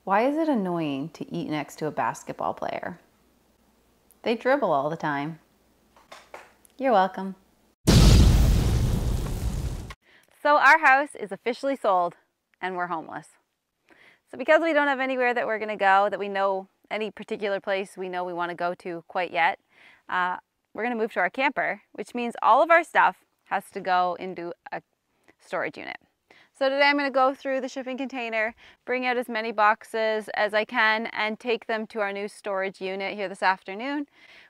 Why is it annoying to eat next to a basketball player? They dribble all the time. You're welcome. So our house is officially sold and we're homeless. So because we don't have anywhere that we're gonna go, that we know any particular place we know we wanna go to quite yet, we're gonna move to our camper, which means all of our stuff has to go into a storage unit. So today I'm gonna go through the shipping container, bring out as many boxes as I can and take them to our new storage unit here this afternoon.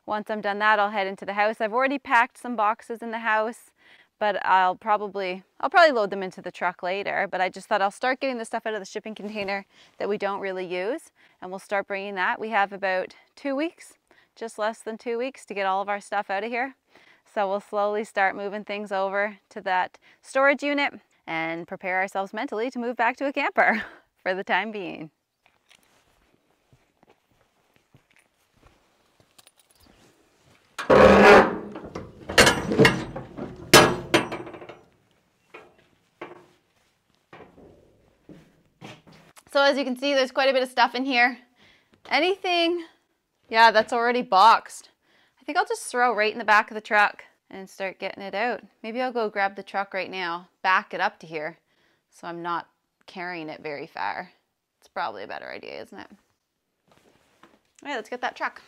Once I'm done that, I'll head into the house. I've already packed some boxes in the house, but I'll probably load them into the truck later, but I just thought I'll start getting the stuff out of the shipping container that we don't really use, and we'll start bringing that. We have about 2 weeks, just less than 2 weeks to get all of our stuff out of here. So we'll slowly start moving things over to that storage unit and prepare ourselves mentally to move back to a camper for the time being. So as you can see, there's quite a bit of stuff in here. Anything, yeah, that's already boxed, I think I'll just throw right in the back of the truck and start getting it out. Maybe I'll go grab the truck right now, back it up to here, so I'm not carrying it very far. It's probably a better idea, isn't it? All right, let's get that truck.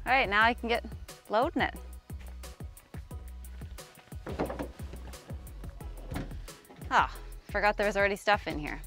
All right, now I can get loading it. Ah, forgot there was already stuff in here.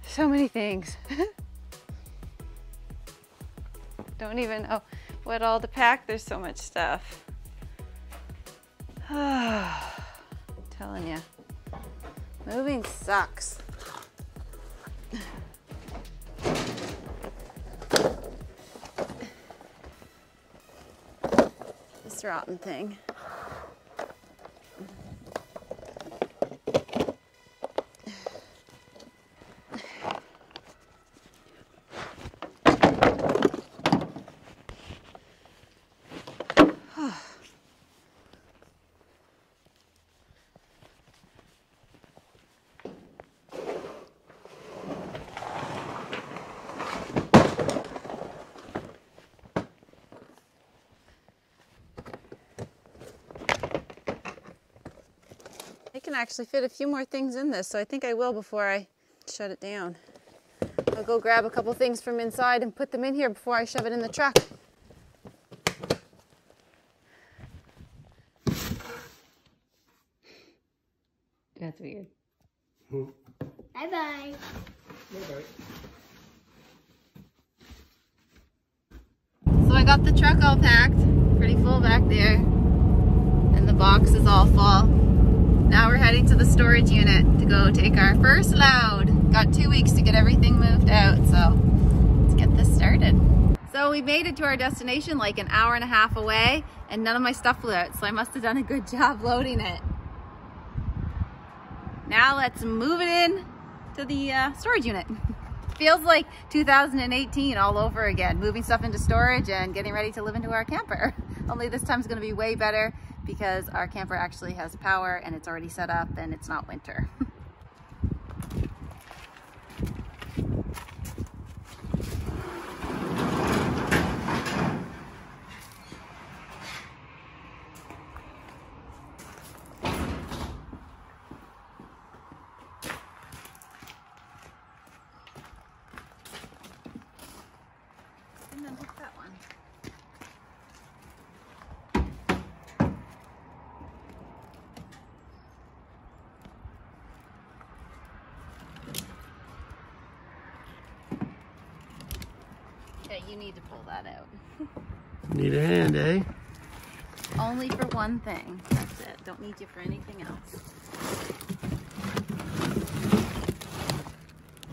So many things. Don't even know what all to pack. There's so much stuff. I'm telling you, moving sucks. This rotten thing. I can actually fit a few more things in this, so I think I will before I shut it down. I'll go grab a couple things from inside and put them in here before I shove it in the truck. That's weird. Bye-bye. Bye-bye. So I got the truck all packed, pretty full back there, and the box is all full. Now we're heading to the storage unit to go take our first load. Got 2 weeks to get everything moved out, so let's get this started. So we made it to our destination like an hour and a half away, and none of my stuff flew out, so I must have done a good job loading it. Now let's move it in to the storage unit. Feels like 2018 all over again, moving stuff into storage and getting ready to live into our camper. Only this time's gonna be way better because our camper actually has power and it's already set up and it's not winter. and then hook that one. Yeah, you need to pull that out. Need a hand, eh? Only for one thing. That's it. Don't need you for anything else.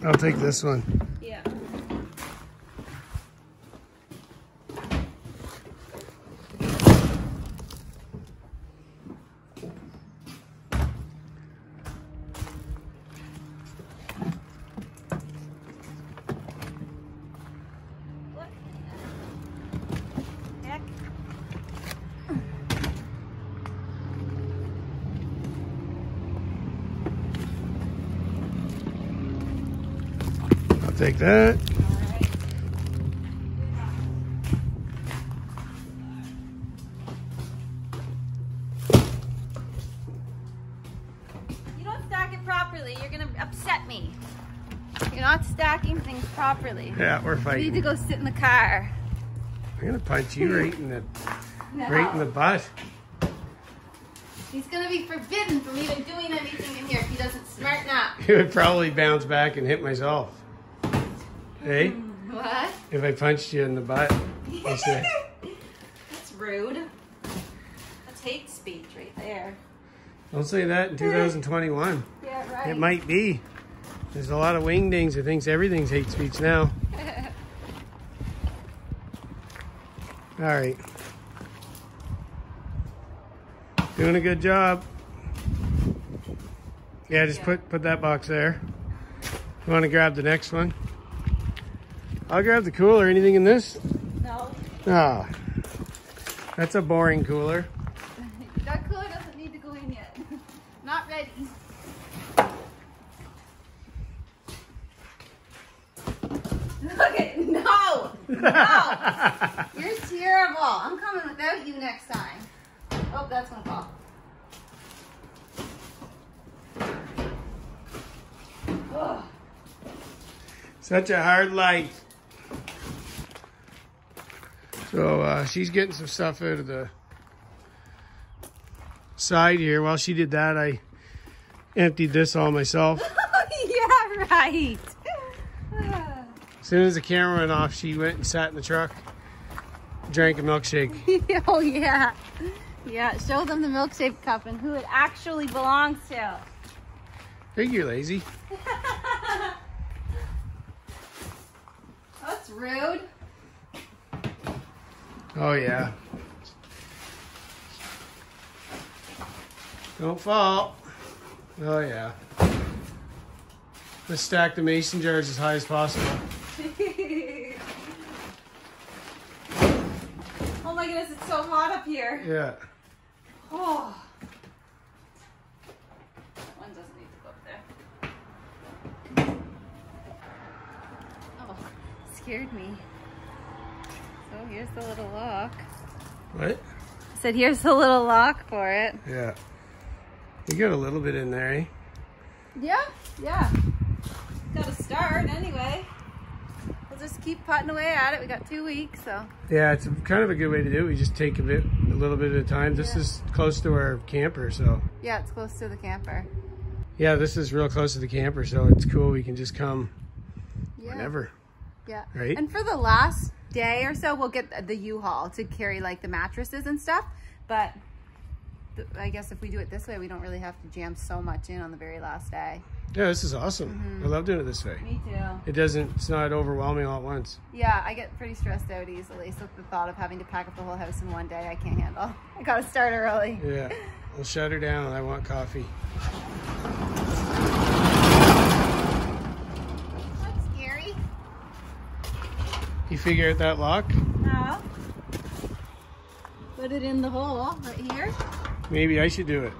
I'll take this one. Yeah. What the heck? I'll take that. You don't stack it properly. You're gonna upset me. You're not stacking things properly. Yeah, we're You fighting. need to go sit in the car. I'm gonna punch you right in the No. right in the butt. He's gonna be forbidden from even doing anything in here if he doesn't smarten up. It would probably bounce back and hit myself. Hey, What? if I punched you in the butt, you say, That's rude. That's hate speech right there. don't say that in 2021. Yeah, right. It might be. There's a lot of wingdings that thinks everything's hate speech now. All right. Doing a good job. Yeah, just put that box there. You want to grab the next one? I'll grab the cooler. Anything in this? No. Ah, that's a boring cooler. That cooler doesn't need to go in yet. Not ready. Look at no! No! You're terrible. I'm coming without you next time. Oh, that's gonna fall. Ugh. Such a hard life. So she's getting some stuff out of the side here. While she did that, I emptied this all myself. Yeah, right. As soon as the camera went off, she went and sat in the truck, drank a milkshake. Oh, yeah. Yeah, show them the milkshake cup and who it actually belongs to. Think you're lazy. That's rude. Oh, yeah. Don't fall. Oh, yeah. Let's stack the mason jars as high as possible. Oh my goodness, it's so hot up here. Yeah. Oh. That one doesn't need to go up there. Oh, scared me. So here's the little lock. What? I said here's the little lock for it. Yeah. You got a little bit in there, eh? Yeah, yeah. Got to start anyway. We'll just keep putting away at it. We got 2 weeks, so. Yeah, it's kind of a good way to do it. We just take a little bit at a time. This is close to our camper, so. Yeah, it's close to the camper. Yeah, this is real close to the camper, so it's cool. We can just come whenever. Yeah. Right? And for the last day or so, we'll get the U-Haul to carry like the mattresses and stuff. But I guess if we do it this way, we don't really have to jam so much in on the very last day. Yeah, this is awesome. I love doing it this way. Me too. It's not overwhelming all at once. Yeah, I get pretty stressed out easily. So the thought of having to pack up the whole house in one day, I can't handle. I gotta start early. Yeah, we'll shut her down. I want coffee. That's scary. You figure out that lock? No. Put it in the hole right here. Maybe I should do it.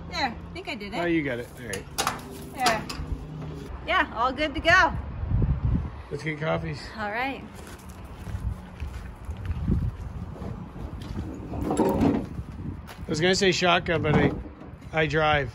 There, I think I did it. Oh, you got it. All right. There. Yeah, all good to go. Let's get coffees. All right. I was gonna say shotgun, but I drive.